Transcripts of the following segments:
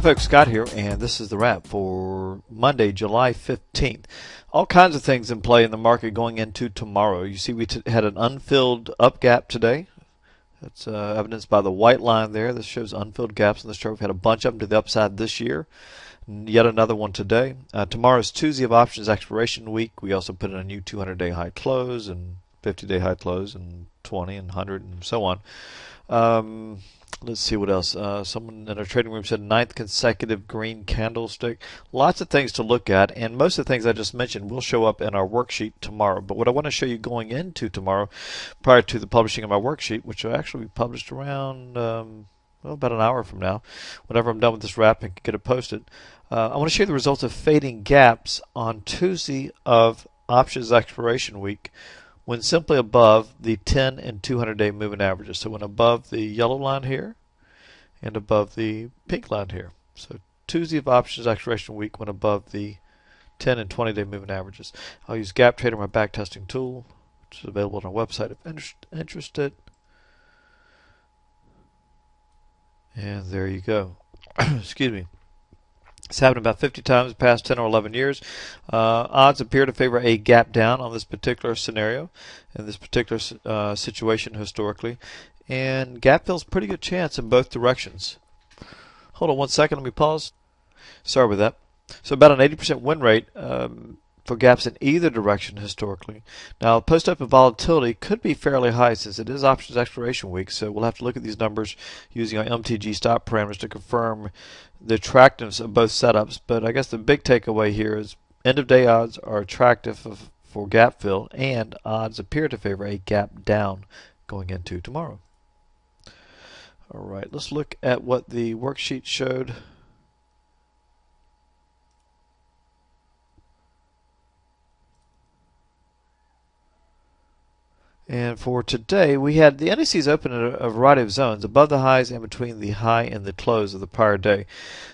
folks, Scott here, and this is the wrap for Monday, July 15th. All kinds of things in play in the market going into tomorrow. You see we had an unfilled up gap today. That's evidenced by the white line there. This shows unfilled gaps in this chart. We've had a bunch of them to the upside this year. Yet another one today. Tomorrow's Tuesday of Options Expiration week. We also put in a new 200-day high close and 50-day high close and 20 and 100 and so on. Let's see what else. Someone in our trading room said ninth consecutive green candlestick. Lots of things to look at, and most of the things I just mentioned will show up in our worksheet tomorrow. But what I want to show you going into tomorrow, prior to the publishing of my worksheet, which will actually be published around about an hour from now, whenever I'm done with this wrap and can get it posted, I want to show you the results of fading gaps on Tuesday of Options Expiration week, when simply above the 10 and 200-day moving averages. So when above the yellow line here and above the pink line here. So Tuesday of Options Expiration week when above the 10 and 20-day moving averages. I'll use Gap Trader, my back testing tool, which is available on our website if interested. And there you go. Excuse me. It's happened about 50 times in the past 10 or 11 years. Odds appear to favor a gap down on this particular scenario, in this particular situation historically. And gap fills pretty good chance in both directions. Hold on one second, let me pause. Sorry about that. So about an 80% win rate for gaps in either direction historically. Now, post-open volatility could be fairly high since it is options expiration week, so we'll have to look at these numbers using our MTG stop parameters to confirm the attractiveness of both setups. But I guess the big takeaway here is end-of-day odds are attractive for gap fill, and odds appear to favor a gap down going into tomorrow. All right, let's look at what the worksheet showed. And for today, we had the indices open in a variety of zones, above the highs and between the high and the close of the prior day.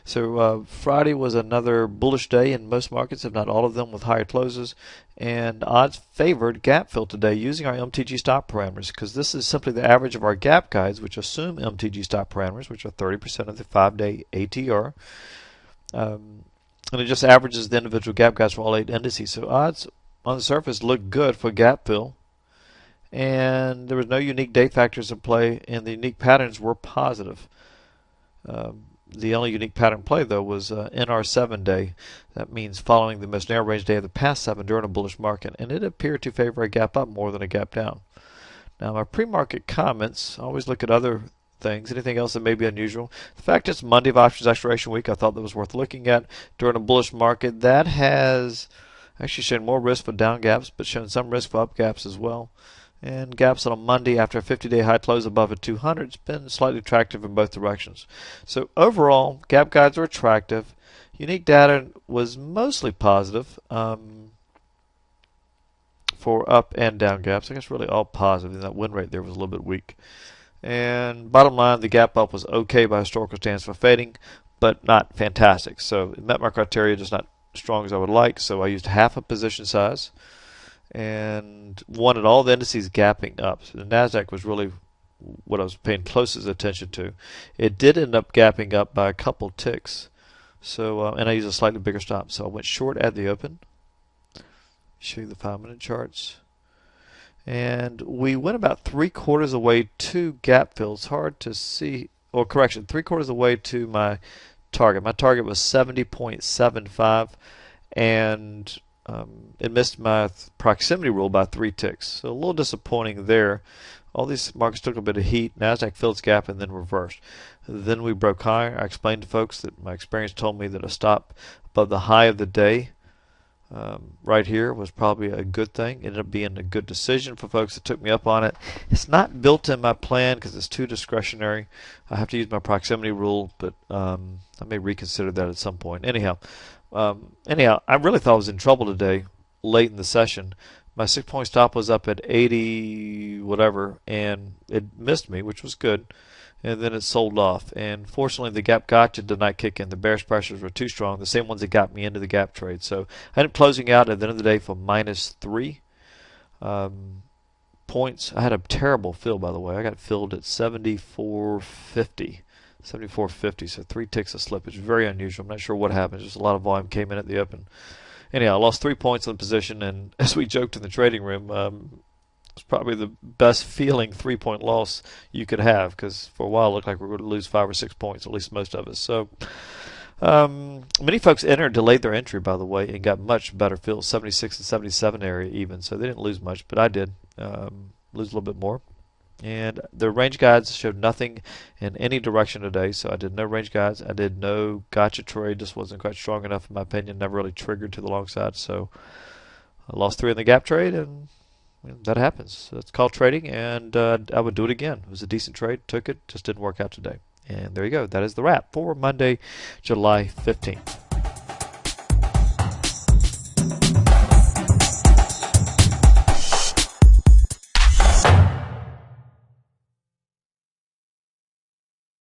So Friday was another bullish day in most markets, if not all of them, with higher closes. And odds favored gap fill today using our MTG stop parameters, because this is simply the average of our gap guides, which assume MTG stop parameters, which are 30% of the 5-day ATR. And it just averages the individual gap guides for all 8 indices. So odds on the surface look good for gap fill. And there was no unique day factors in play, and the unique patterns were positive. The only unique pattern play, though, was NR7 day. That means following the most narrow range day of the past 7 during a bullish market, and it appeared to favor a gap up more than a gap down. Now, my pre-market comments, I always look at other things, anything else that may be unusual. The fact it's Monday of Options Expiration week, I thought that was worth looking at during a bullish market. That has actually shown more risk for down gaps, but shown some risk for up gaps as well. And gaps on a Monday after a 50-day high close above a 200 has been slightly attractive in both directions. So overall, gap guides are attractive. Unique data was mostly positive for up and down gaps. I guess really all positive. And that win rate there was a little bit weak. And bottom line, the gap up was okay by historical standards for fading, but not fantastic. So it met my criteria, just not as strong as I would like. So I used half a position size and wanted all the indices gapping up. So the NASDAQ was really what I was paying closest attention to. It did end up gapping up by a couple ticks. So and I used a slightly bigger stop. So I went short at the open. Show you the 5-minute charts. And we went about 3/4 away to gap fill. It's hard to see, or correction, 3/4 away to my target. My target was 70.75, and it missed my proximity rule by 3 ticks. So a little disappointing there. All these markets took a bit of heat. NASDAQ filled its gap and then reversed. Then we broke higher. I explained to folks that my experience told me that a stop above the high of the day right here was probably a good thing. It ended up being a good decision for folks that took me up on it. It's not built in my plan because it's too discretionary. I have to use my proximity rule, but I may reconsider that at some point. Anyhow, I really thought I was in trouble today late in the session. My 6-point stop was up at 80 whatever, and it missed me, which was good. And then it sold off. And fortunately, the gap gotcha did not kick in. The bearish pressures were too strong, the same ones that got me into the gap trade. So I ended up closing out at the end of the day for -3 points. I had a terrible fill, by the way. I got filled at 74.50. 74.50, so 3 ticks of slippage. Very unusual. I'm not sure what happened. Just a lot of volume came in at the open. Anyhow, I lost 3 points on the position, and as we joked in the trading room, it's probably the best feeling 3-point loss you could have, because for a while it looked like we were going to lose 5 or 6 points, at least most of us. So many folks delayed their entry, by the way, and got much better fills, 76 and 77 area even, so they didn't lose much, but I did lose a little bit more. And the range guides showed nothing in any direction today, so I did no range guides. I did no gotcha trade. Just wasn't quite strong enough in my opinion. Never really triggered to the long side, so I lost 3 in the gap trade, and that happens. So it's called trading, and I would do it again. It was a decent trade. Took it. Just didn't work out today. And there you go. That is the wrap for Monday, July 15th.